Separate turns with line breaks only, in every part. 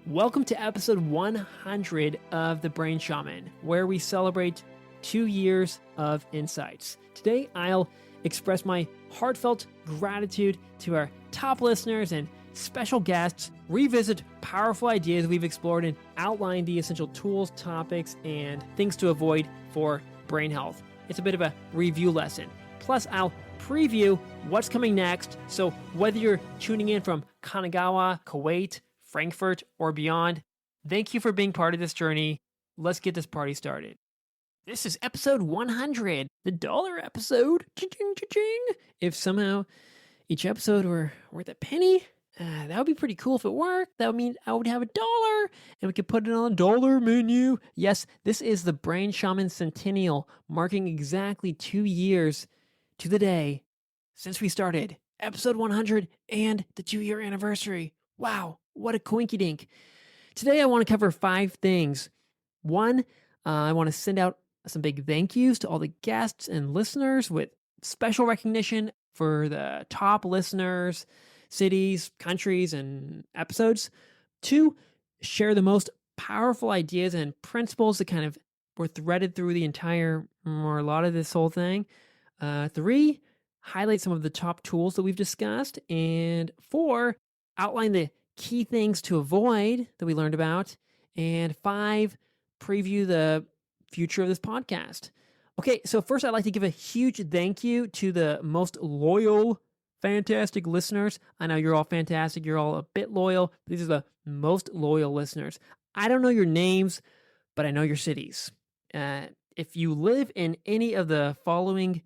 Welcome to episode 100 of The Brain Shaman, where we celebrate 2 years of insights. Today, I'll express my heartfelt gratitude to our top listeners and special guests, revisit powerful ideas we've explored, and outline the essential tools, topics, and things to avoid for brain health. It's a bit of a review lesson. Plus, I'll preview what's coming next, so whether you're tuning in from Kanagawa, Kuwait, Frankfurt, or beyond, thank you for being part of this journey. Let's get this party started. This is episode 100, the dollar episode. Cha-ching, cha-ching. If somehow each episode were worth a penny, that would be pretty cool if it worked. That would mean I would have $1 and we could put it on a dollar menu. Yes, this is the Brain Shaman Centennial, marking exactly 2 years to the day since we started episode 100 and the 2-year anniversary. Wow, what a coinky dink. Today I want to cover 5 things. 1, I want to send out some big thank yous to all the guests and listeners with special recognition for the top listeners, cities, countries, and episodes. 2, share the most powerful ideas and principles that kind of were threaded through the entire, or a lot of this whole thing. 3, highlight some of the top tools that we've discussed. And 4, outline the key things to avoid that we learned about. And 5, preview the future of this podcast. Okay, so first I'd like to give a huge thank you to the most loyal, fantastic listeners. I know you're all fantastic. You're all a bit loyal. These are the most loyal listeners. I don't know your names, but I know your cities. If you live in any of the following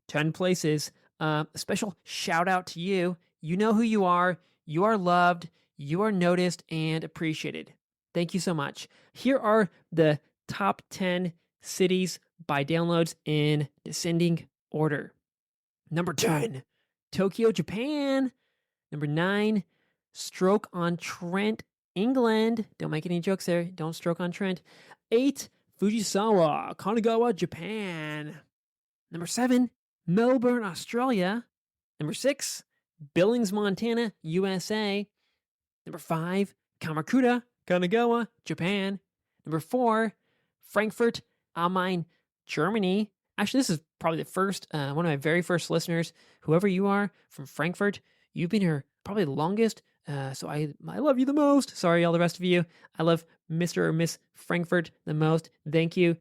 10 places, a special shout out to you. You know who you are. You are loved. You are noticed and appreciated. Thank you so much. Here are the top 10 cities by downloads in descending order. Number 10, Tokyo, Japan. Number 9, Stoke-on-Trent, England. Don't make any jokes there. Don't stroke on Trent. 8, Fujisawa, Kanagawa, Japan. Number 7, Melbourne, Australia. Number 6, Billings, Montana, USA. Number 5, Kamakura, Kanagawa, Japan. Number 4, Frankfurt am Main, Germany. Actually, this is probably the first, one of my very first listeners. Whoever you are from Frankfurt, you've been here probably the longest. So I love you the most. Sorry, all the rest of you. I love Mr. or Miss Frankfurt the most. Thank you.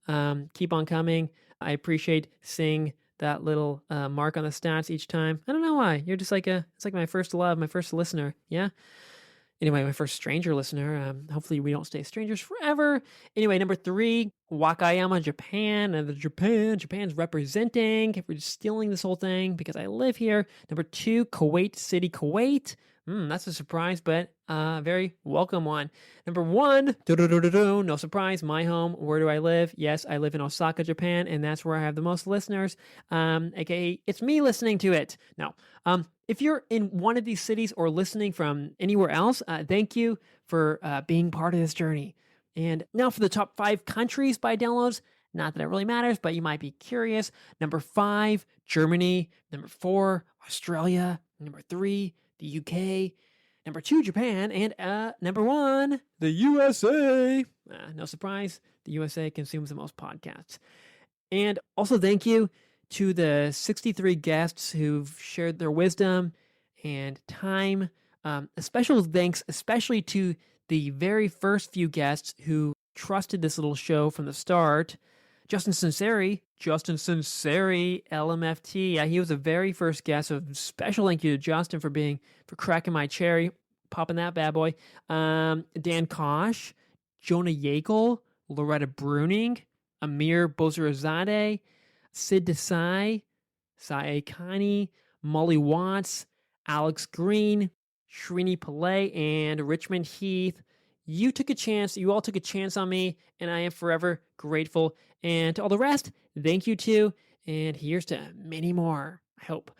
Keep on coming. I appreciate seeing that little mark on the stats each time. I don't know why. You're just like it's like my first love, my first listener. Yeah. Anyway, my first stranger listener. Hopefully we don't stay strangers forever. Anyway, number 3, Wakayama, Japan. And Japan's representing. We're just stealing this whole thing because I live here. Number 2, Kuwait City, Kuwait. That's a surprise, but very welcome one. Number 1, no surprise, my home. Where do I live? Yes, I live in Osaka, Japan, and that's where I have the most listeners. AKA, it's me listening to it. Now, if you're in one of these cities or listening from anywhere else, thank you for being part of this journey. And now for the top 5 countries by downloads. Not that it really matters, but you might be curious. Number 5, Germany. Number 4, Australia. Number 3, the UK. Number 2, Japan. And number 1, the USA. No surprise, the USA consumes the most podcasts. And also thank you to the 63 guests who've shared their wisdom and time. A special thanks, especially to the very first few guests who trusted this little show from the start. Justin Sinceri, LMFT. Yeah, he was the very first guest, so special thank you to Justin for cracking my cherry, popping that bad boy. Dan Kosh, Jonah Yakel, Loretta Bruning, Amir Bozarazadeh, Sid Desai, Sai Akani, Molly Watts, Alex Green, Srini Pillay, and Richmond Heath. You all took a chance on me, and I am forever grateful. And to all the rest, thank you too, and here's to many more, I hope.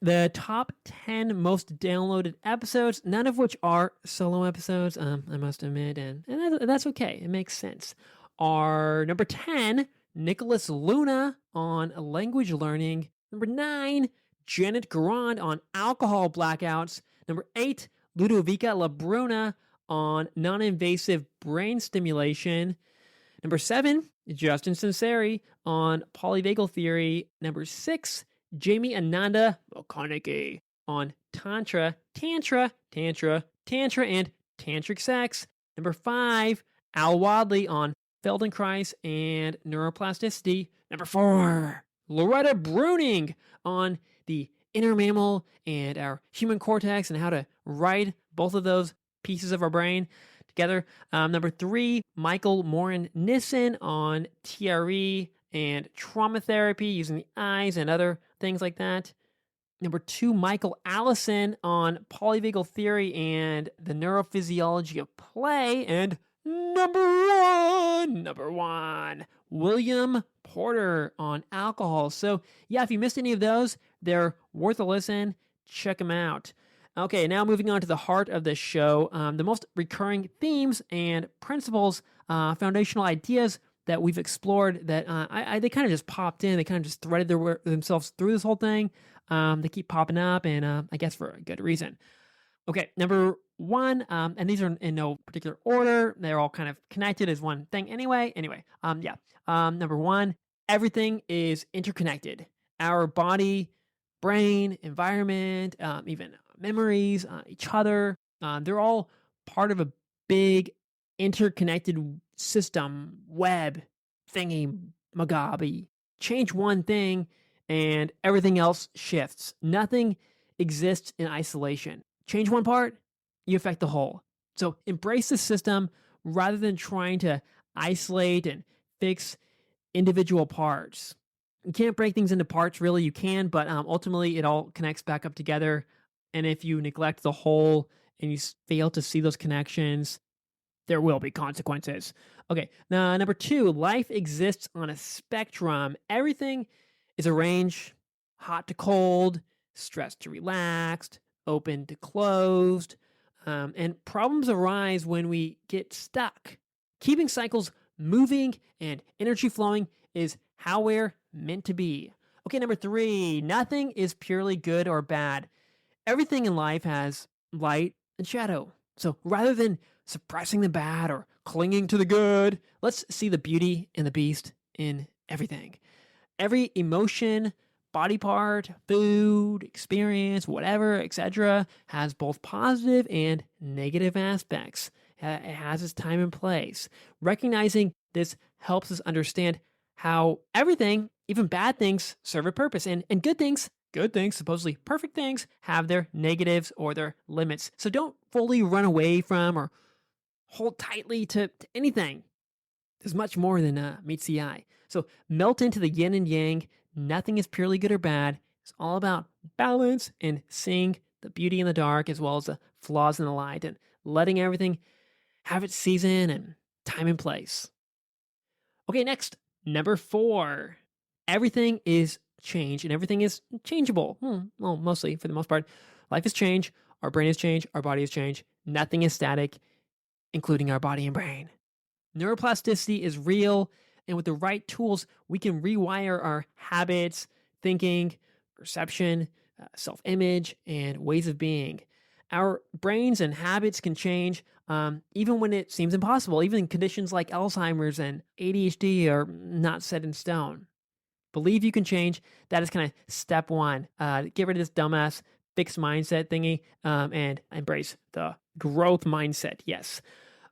The top 10 most downloaded episodes, none of which are solo episodes, I must admit, and that's okay, it makes sense, are number 10, Nicholas Luna on language learning. Number 9, Janet Garand on alcohol blackouts. Number 8, Ludovica Labruna on non invasive brain stimulation. Number 7, Justin Sinceri on polyvagal theory. Number 6, Jamie Ananda Mokoniki on tantra, and tantric sex. Number 5, Al Wadley on Feldenkrais and neuroplasticity. Number 4, Loretta Bruning on the inner mammal and our human cortex and how to ride both of those pieces of our brain together. Number 3, Michael Morin Nissen on TRE and trauma therapy using the eyes and other things like that. Number 2, Michael Allison on polyvagal theory and the neurophysiology of play. And number one, William Porter on alcohol. So yeah, if you missed any of those, they're worth a listen. Check them out. Okay, now moving on to the heart of the show, the most recurring themes and principles, foundational ideas that we've explored that they kind of just popped in. They kind of just threaded themselves through this whole thing. They keep popping up, and I guess for a good reason. Okay, number 1, and these are in no particular order. They're all kind of connected as one thing anyway. Number 1, everything is interconnected. Our body, brain, environment, even memories, each other, they're all part of a big interconnected system, web, thingy, magabi. Change one thing and everything else shifts. Nothing exists in isolation. Change one part, you affect the whole. So embrace the system rather than trying to isolate and fix individual parts. You can't break things into parts, really. You can, but ultimately it all connects back up together. And if you neglect the whole and you fail to see those connections, there will be consequences. Okay, now number 2, life exists on a spectrum. Everything is a range, hot to cold, stressed to relaxed, open to closed, and problems arise when we get stuck. Keeping cycles moving and energy flowing is how we're meant to be. Okay, number 3, nothing is purely good or bad. Everything in life has light and shadow. So rather than suppressing the bad or clinging to the good, let's see the beauty and the beast in everything. Every emotion, body part, food, experience, whatever, etc., has both positive and negative aspects. It has its time and place. Recognizing this helps us understand how everything, even bad things, serve a purpose. And good things, supposedly perfect things, have their negatives or their limits. So don't fully run away from or hold tightly to anything. There's much more than meets the eye. So melt into the yin and yang. Nothing is purely good or bad. It's all about balance and seeing the beauty in the dark as well as the flaws in the light and letting everything have its season and time and place. Okay, next, number 4. Everything is change and everything is changeable. Well, mostly for the most part. Life is change. Our brain is change. Our body is change. Nothing is static, including our body and brain. Neuroplasticity is real, and with the right tools, we can rewire our habits, thinking, perception, self-image, and ways of being. Our brains and habits can change even when it seems impossible. Even conditions like Alzheimer's and ADHD are not set in stone. Believe you can change. That is kind of step 1. Get rid of this dumbass fixed mindset thingy and embrace the growth mindset. Yes.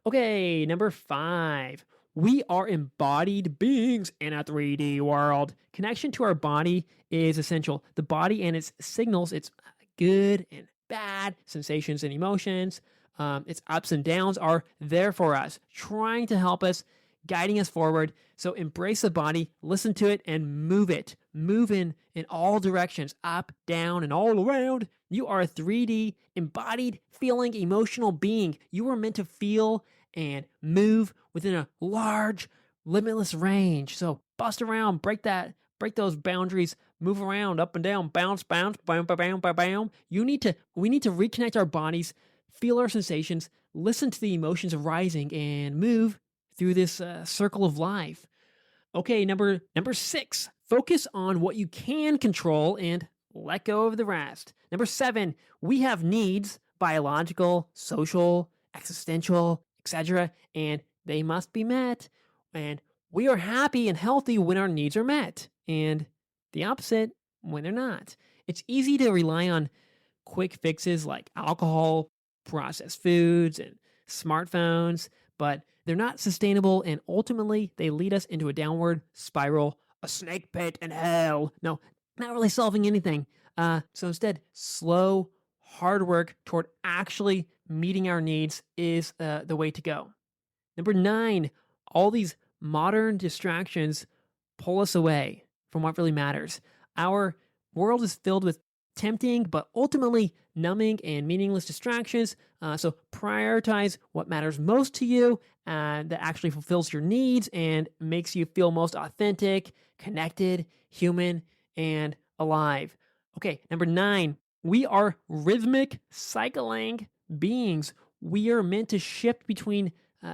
Okay, number 5. We are embodied beings in a 3D world. Connection to our body is essential. The body and its signals, its good and bad sensations and emotions, its ups and downs are there for us, trying to help us, guiding us forward. So embrace the body, listen to it, and move it. Move in all directions, up, down, and all around. You are a 3D, embodied, feeling, emotional being. You are meant to feel and move within a large, limitless range. So bust around, break those boundaries, move around, up and down, bounce, bam, bam, bam, bam, bam. We need to reconnect our bodies, feel our sensations, listen to the emotions arising, and move through this circle of life. Okay, number 6, focus on what you can control and let go of the rest. Number 7, we have needs, biological, social, existential, etc., and they must be met. And we are happy and healthy when our needs are met, and the opposite when they're not. It's easy to rely on quick fixes like alcohol, processed foods, and smartphones, but they're not sustainable and ultimately they lead us into a downward spiral, a snake pit in hell. No, not really solving anything. So instead, slow, hard work toward actually meeting our needs is the way to go. Number 9, all these modern distractions pull us away from what really matters. Our world is filled with tempting but ultimately numbing and meaningless distractions. So prioritize what matters most to you and that actually fulfills your needs and makes you feel most authentic, connected, human, and alive. Okay, number 9, we are rhythmic cycling beings. We are meant to shift between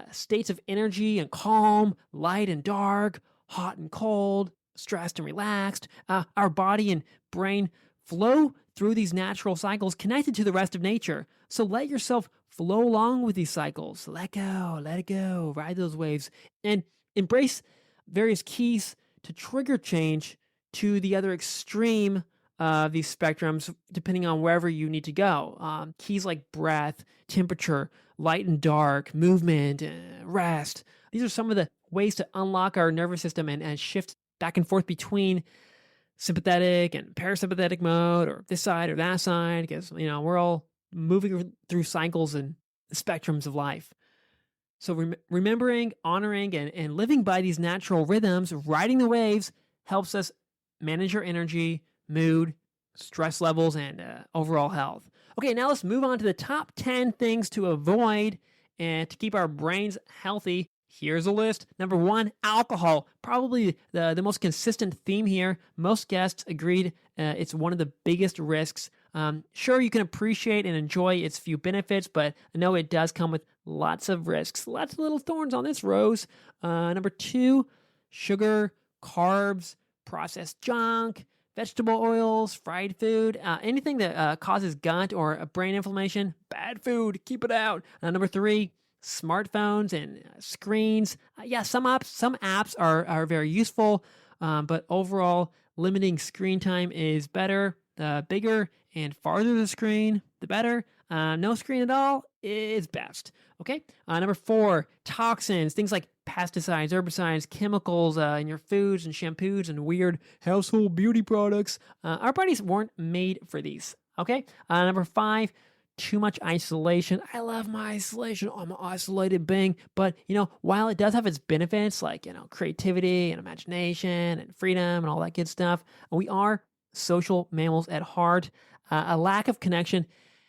states of energy and calm, light and dark, hot and cold, stressed and relaxed. Our body and brain flow through these natural cycles connected to the rest of nature. So let yourself flow along with these cycles. Let go, let it go, ride those waves, and embrace various keys to trigger change to the other extreme of these spectrums, depending on wherever you need to go. Keys like breath, temperature, light and dark, movement, rest. These are some of the ways to unlock our nervous system and shift back and forth between sympathetic and parasympathetic mode, or this side or that side, because we're all moving through cycles and spectrums of life. So remembering, honoring, and living by these natural rhythms, riding the waves, helps us manage our energy, mood, stress levels, and overall health. Okay, now let's move on to the top 10 things to avoid and to keep our brains healthy. Here's a list. Number 1, alcohol. Probably the most consistent theme here. Most guests agreed it's one of the biggest risks. Sure, you can appreciate and enjoy its few benefits, but I know it does come with lots of risks. Lots of little thorns on this rose. Number 2, sugar, carbs, processed junk, vegetable oils, fried food, anything that causes gut or brain inflammation, bad food, keep it out. Number 3, smartphones and screens. Some apps are very useful, but overall, limiting screen time is better. The bigger and farther the screen, the better. No screen at all is best. Okay. Number 4, toxins, things like pesticides, herbicides, chemicals in your foods and shampoos and weird household beauty products. Our bodies weren't made for these. Okay. Number 5, too much isolation. I love my isolation. I'm an isolated being. But, while it does have its benefits like, creativity and imagination and freedom and all that good stuff, we are social mammals at heart. A lack of connection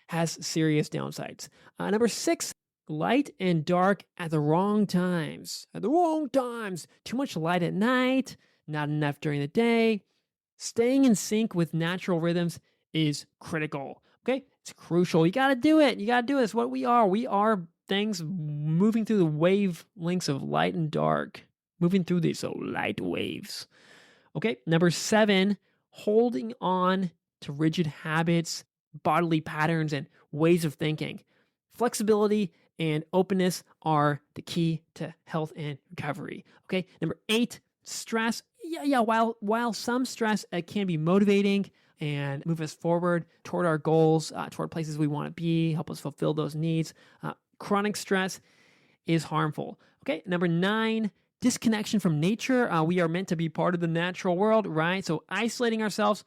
has serious downsides. Number 6, light and dark at the wrong times. At the wrong times. Too much light at night, not enough during the day. Staying in sync with natural rhythms is critical. Okay? It's crucial. You got to do it. You got to do it. It's what we are. We are things moving through the wavelengths of light and dark. Moving through these light waves. Okay? Number 7, holding on to rigid habits, bodily patterns, and ways of thinking. Flexibility and openness are the key to health and recovery. Okay? Number 8, stress. While some stress can be motivating and move us forward toward our goals, toward places we want to be, help us fulfill those needs, chronic stress is harmful. Okay? Number 9, disconnection from nature. We are meant to be part of the natural world, right? So isolating ourselves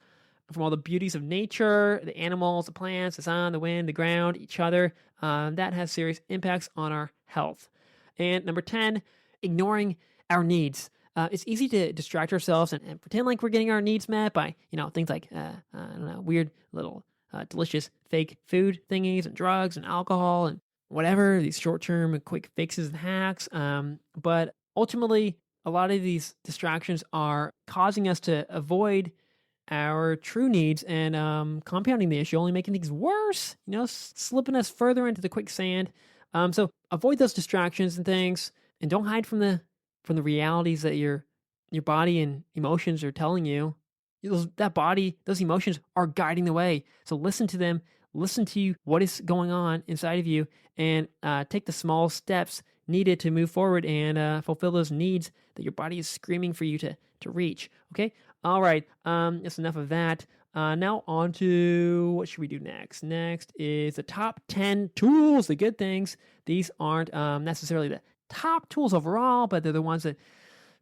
from all the beauties of nature, the animals, the plants, the sun, the wind, the ground, each other, that has serious impacts on our health. And number 10, ignoring our needs. It's easy to distract ourselves and pretend like we're getting our needs met by, things like, weird little delicious fake food thingies and drugs and alcohol and whatever, these short-term and quick fixes and hacks. But ultimately, a lot of these distractions are causing us to avoid our true needs and compounding the issue, only making things worse, slipping us further into the quicksand. So avoid those distractions and things, and don't hide from the realities that your body and emotions are telling you. Those emotions are guiding the way. So listen to them, listen to what is going on inside of you and take the small steps needed to move forward and fulfill those needs that your body is screaming for you to reach. Okay. All right. That's enough of that. Now on to what should we do next? Next is the top 10 tools, the good things. These aren't necessarily the top tools overall, but they're the ones that,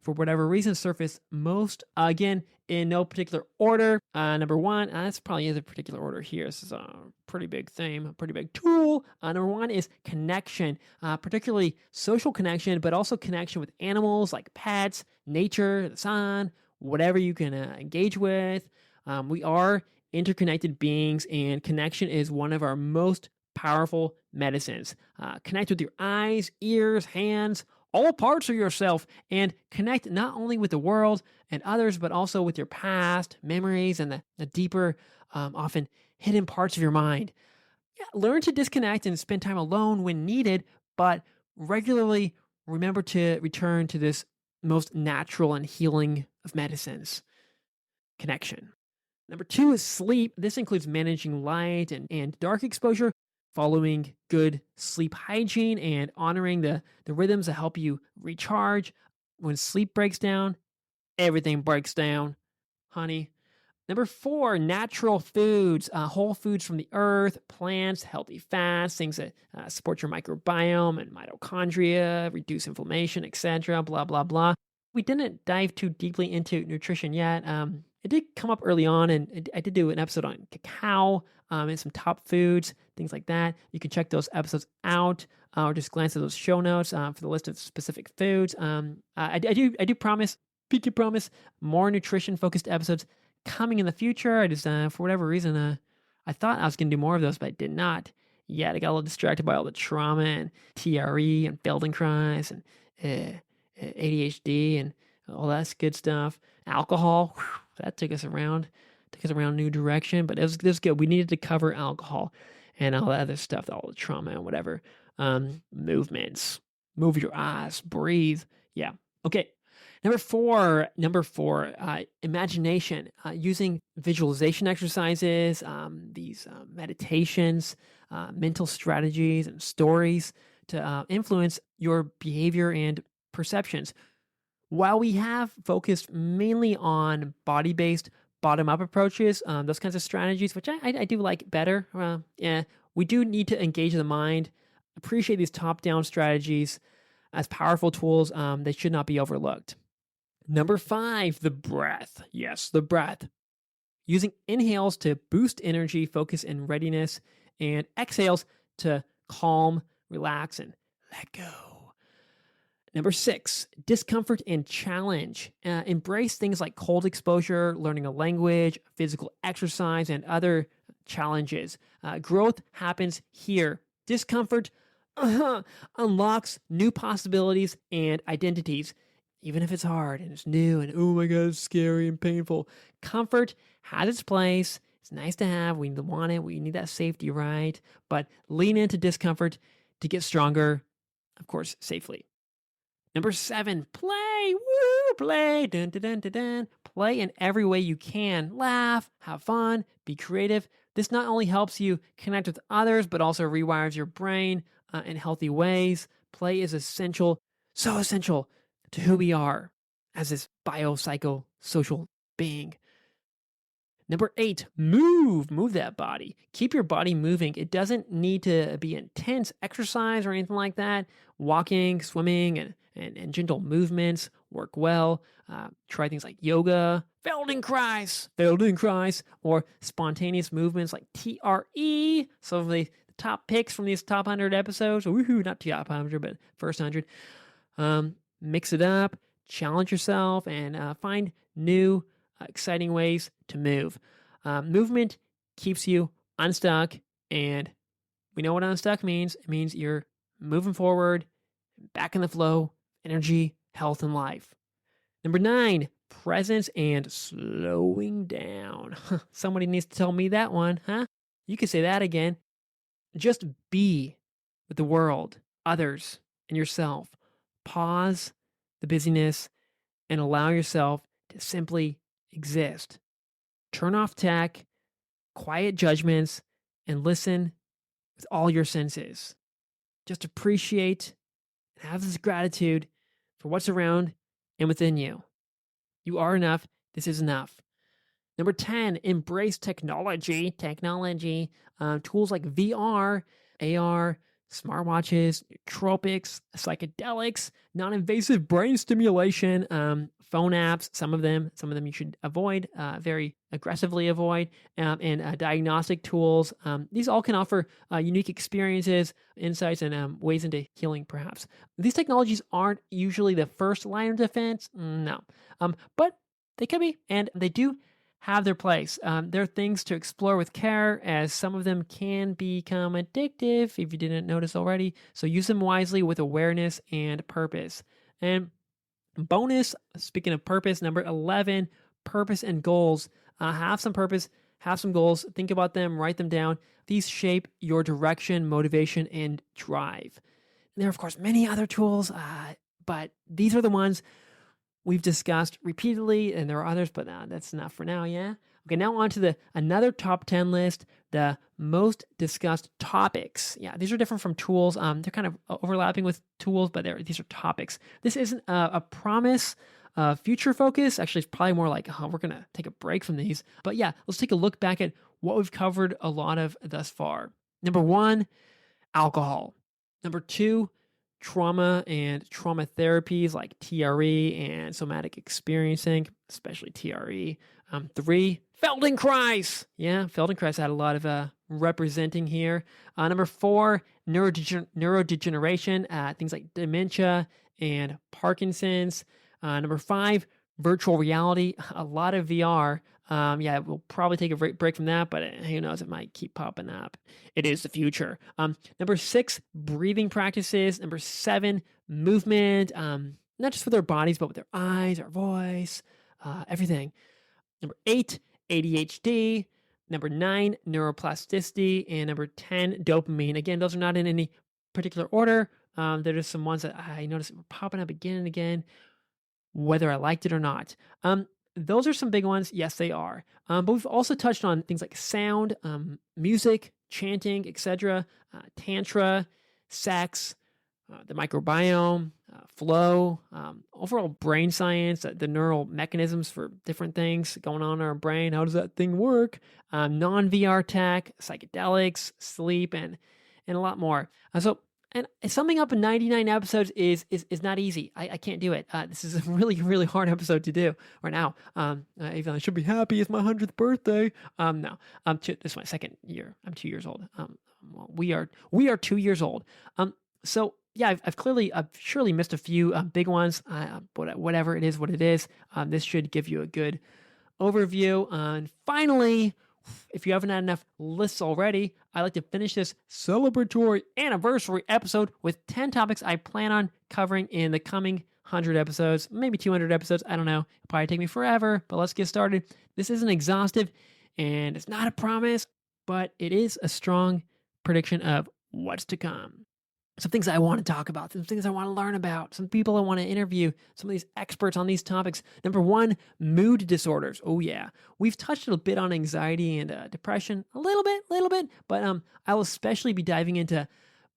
for whatever reason, surface most. Again, in no particular order. Number one, that's probably is a particular order here. This is a pretty big theme, a pretty big tool. Number one is connection, particularly social connection, but also connection with animals like pets, nature, the sun, whatever you can engage with. We are interconnected beings, and connection is one of our most powerful medicines. Connect with your eyes, ears, hands, all parts of yourself, and connect not only with the world and others, but also with your past, memories, and the deeper, often hidden parts of your mind. Yeah, learn to disconnect and spend time alone when needed, but regularly remember to return to this most natural and healing of medicines, connection. Number two is sleep. This includes managing light and dark exposure, following good sleep hygiene, and honoring the rhythms that help you recharge. When sleep breaks down, everything breaks down, honey. Number four, natural foods, whole foods from the earth, plants, healthy fats, things that support your microbiome and mitochondria, reduce inflammation, etc., blah, blah, blah. We didn't dive too deeply into nutrition yet. It did come up early on, and I did do an episode on cacao and some top foods, things like that. You can check those episodes out, or just glance at those show notes for the list of specific foods. I do promise, pinky promise, more nutrition-focused episodes coming in the future. I just, for whatever reason, I thought I was going to do more of those, but I did not yet. I got a little distracted by all the trauma and TRE and Feldenkrais and ADHD and all that good stuff. Alcohol, that took us around new direction, but it was good. We needed to cover alcohol and all that other stuff, all the trauma and whatever. Movements, move your eyes, breathe. Yeah. Okay. Number four, imagination, using visualization exercises, these meditations, mental strategies, and stories to influence your behavior and perceptions. While we have focused mainly on body-based, bottom-up approaches, those kinds of strategies, which I do like better, we do need to engage the mind, appreciate these top-down strategies as powerful tools. They should not be overlooked. Number five, the breath. Yes, the breath. Using inhales to boost energy, focus, and readiness, and exhales to calm, relax, and let go. Number six, discomfort and challenge. Embrace things like cold exposure, learning a language, physical exercise, and other challenges. Growth happens here. Discomfort unlocks new possibilities and identities. Even if it's hard and it's new and, oh my God, it's scary and painful. Comfort has its place. It's nice to have. We want it. We need that safety, right? But lean into discomfort to get stronger, of course, safely. Number seven, play. Woo, play. Dun, dun, dun, dun, dun. Play in every way you can. Laugh, have fun, be creative. This not only helps you connect with others, but also rewires your brain in healthy ways. Play is essential, so essential to who we are as this biopsychosocial being. Number eight, move that body. Keep your body moving. It doesn't need to be intense exercise or anything like that. Walking, swimming, and gentle movements work well. Try things like yoga, Feldenkrais, or spontaneous movements like TRE. Some of the top picks from these top 100 episodes. Woohoo, not top 100, but first 100. Mix it up, challenge yourself, and find new, exciting ways to move. Movement keeps you unstuck, and we know what unstuck means. It means you're moving forward, back in the flow, energy, health, and life. Number nine, presence and slowing down. Somebody needs to tell me that one, huh? You can say that again. Just be with the world, others, and yourself. Pause the busyness and allow yourself to simply exist. Turn off tech, quiet judgments, and listen with all your senses. Just appreciate and have this gratitude for what's around and within you. You are enough. This is enough. Number 10, embrace technology. Tools like VR, AR, smartwatches, nootropics, psychedelics, non-invasive brain stimulation, phone apps. Some of them you should avoid, very aggressively avoid, and diagnostic tools. These all can offer unique experiences, insights, and ways into healing. Perhaps these technologies aren't usually the first line of defense. No, but they could be, and they do have their place. There are things to explore with care, as some of them can become addictive if you didn't notice already. So use them wisely with awareness and purpose. And bonus, speaking of purpose, number 11, purpose and goals. Have some purpose, have some goals, think about them, write them down. These shape your direction, motivation, and drive. And there are, of course, many other tools, but these are the ones we've discussed repeatedly, and there are others, but that's enough for now, yeah? Okay, now on to another top 10 list, the most discussed topics. Yeah, these are different from tools. They're kind of overlapping with tools, but these are topics. This isn't a promise, future focus. Actually, it's probably more like, we're going to take a break from these. But yeah, let's take a look back at what we've covered a lot of thus far. Number 1, alcohol. Number 2, trauma and trauma therapies like TRE and somatic experiencing, especially TRE. 3, Feldenkrais. Yeah, Feldenkrais had a lot of representing here. Number 4, neurodegeneration, things like dementia and Parkinson's. Number 5, virtual reality, a lot of VR. We'll probably take a break from that, but who knows, it might keep popping up. It is the future. Number 6, breathing practices. Number 7, movement, not just with our bodies, but with our eyes, our voice, everything. Number 8, ADHD. Number 9, neuroplasticity. And number 10, dopamine. Again, those are not in any particular order. There are some ones that I noticed were popping up again and again, whether I liked it or not. Those are some big ones. Yes, they are. But we've also touched on things like sound, music, chanting, etc., tantra, sex, the microbiome, flow, overall brain science, the neural mechanisms for different things going on in our brain. How does that thing work? Non-VR tech, psychedelics, sleep, and a lot more. And summing up in 99 episodes is not easy. I can't do it. This is a really, really hard episode to do right now. Even I should be happy. It's my 100th birthday. No, this is my second year. I'm 2 years old. We are 2 years old. So yeah, I've surely missed a few big ones. But whatever it is, what it is. This should give you a good overview. And finally, if you haven't had enough lists already, I'd like to finish this celebratory anniversary episode with 10 topics I plan on covering in the coming 100 episodes, maybe 200 episodes. I don't know. It'll probably take me forever, but let's get started. This isn't exhaustive, and it's not a promise, but it is a strong prediction of what's to come. Some things I want to talk about, some things I want to learn about, some people I want to interview, some of these experts on these topics. Number 1, mood disorders. Oh yeah, we've touched a bit on anxiety and depression, a little bit, but I will especially be diving into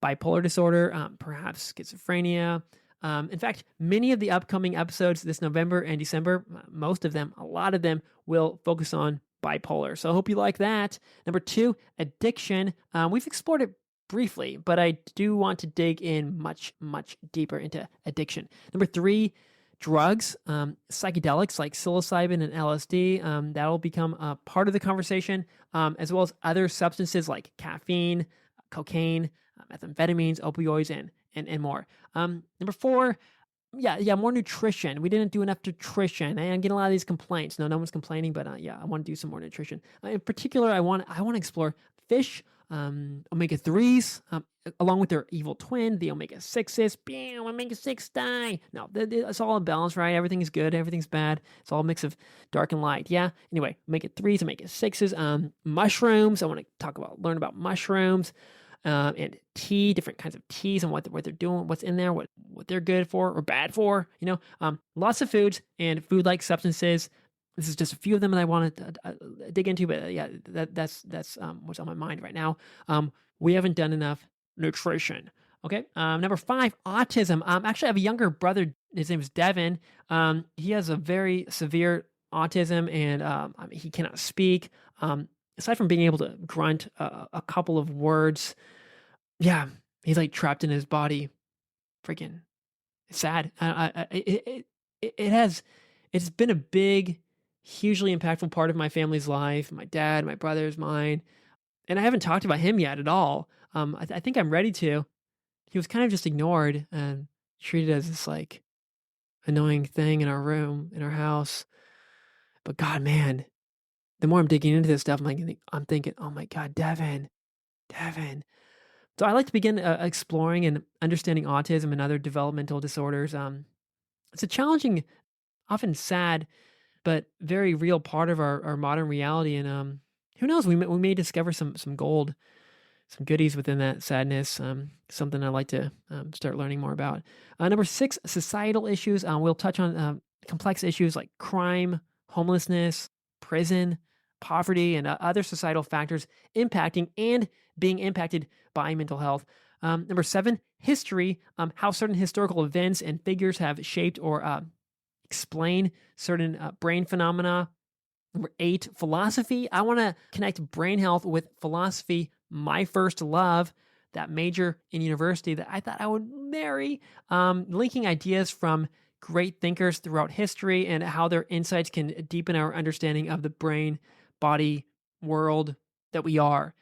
bipolar disorder, perhaps schizophrenia. In fact, many of the upcoming episodes this November and December, a lot of them will focus on bipolar. So I hope you like that. Number 2, addiction. We've explored it briefly, but I do want to dig in much, much deeper into addiction. Number 3, drugs, psychedelics like psilocybin and LSD. That'll become a part of the conversation, as well as other substances like caffeine, cocaine, methamphetamines, opioids, and more. Number 4, more nutrition. We didn't do enough nutrition. I'm getting a lot of these complaints. No one's complaining, but I want to do some more nutrition. In particular, I want to explore fish, omega-3s, along with their evil twin, the omega-6s. Bam, omega-6 die. No, it's all in balance, right? Everything is good, everything's bad. It's all a mix of dark and light. Yeah. Anyway, omega-3s, omega-6s, mushrooms. I want to learn about mushrooms, and tea, different kinds of teas and what they're doing, what's in there, what they're good for or bad for. Lots of foods and food-like substances. This is just a few of them that I want to dig into, but yeah, that's what's on my mind right now. We haven't done enough nutrition. Okay. Number five, autism. Actually, I have a younger brother. His name is Devin. He has a very severe autism, and I mean, he cannot speak. Aside from being able to grunt a couple of words, yeah, he's like trapped in his body. Freaking sad. It has it's been a big, hugely impactful part of my family's life. My dad, my brothers, mine, and I haven't talked about him yet at all. I think I'm ready to. He was kind of just ignored and treated as this like annoying thing in our room, in our house. But God, man, the more I'm digging into this stuff, I'm thinking, oh my God, Devin. So I like to begin exploring and understanding autism and other developmental disorders. It's a challenging, often sad, but very real part of our modern reality. And who knows, we may discover some gold, some goodies within that sadness. Something I'd like to start learning more about. Number six, societal issues. We'll touch on complex issues like crime, homelessness, prison, poverty, and other societal factors impacting and being impacted by mental health. Number seven, history. How certain historical events and figures have shaped or explain certain brain phenomena. Number eight, philosophy. I want to connect brain health with philosophy, my first love, that major in university that I thought I would marry. Linking ideas from great thinkers throughout history and how their insights can deepen our understanding of the brain, body, world that we are.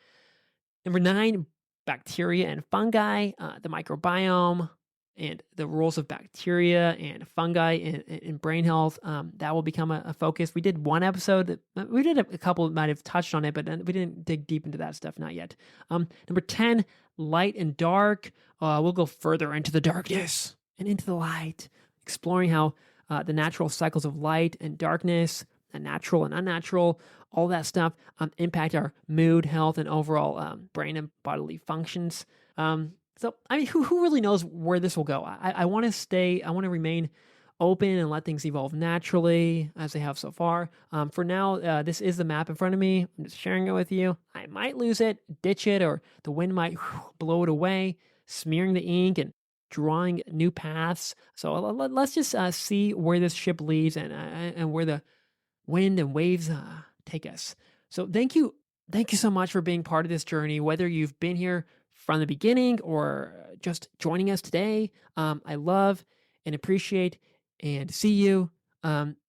Number nine, bacteria and fungi, the microbiome, and the roles of bacteria and fungi in brain health. That will become a focus. We did one episode that we did a couple that might have touched on it, but we didn't dig deep into that stuff, not yet. Number 10, light and dark. We'll go further into the darkness and into the light, exploring how the natural cycles of light and darkness, and natural and unnatural, all that stuff impact our mood, health, and overall brain and bodily functions. So, I mean, who really knows where this will go? I want to remain open and let things evolve naturally as they have so far. For now, this is the map in front of me. I'm just sharing it with you. I might lose it, ditch it, or the wind might blow it away, smearing the ink and drawing new paths. So let's just see where this ship leads and where the wind and waves take us. So thank you so much for being part of this journey, whether you've been here from the beginning or just joining us today. I love and appreciate and see you.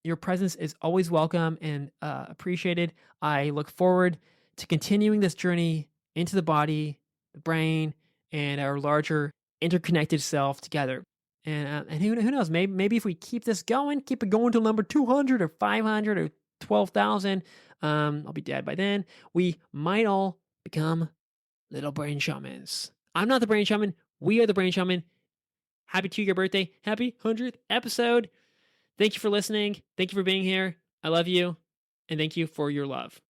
Your presence is always welcome and appreciated. I look forward to continuing this journey into the body, the brain, and our larger interconnected self together. And who knows? Maybe if we keep this going, keep it going till number 200 or 500 or 12,000, I'll be dead by then. We might all become little brain shamans. I'm not the brain shaman. We are the brain shaman. Happy 2-year birthday. Happy 100th episode. Thank you for listening. Thank you for being here. I love you. And thank you for your love.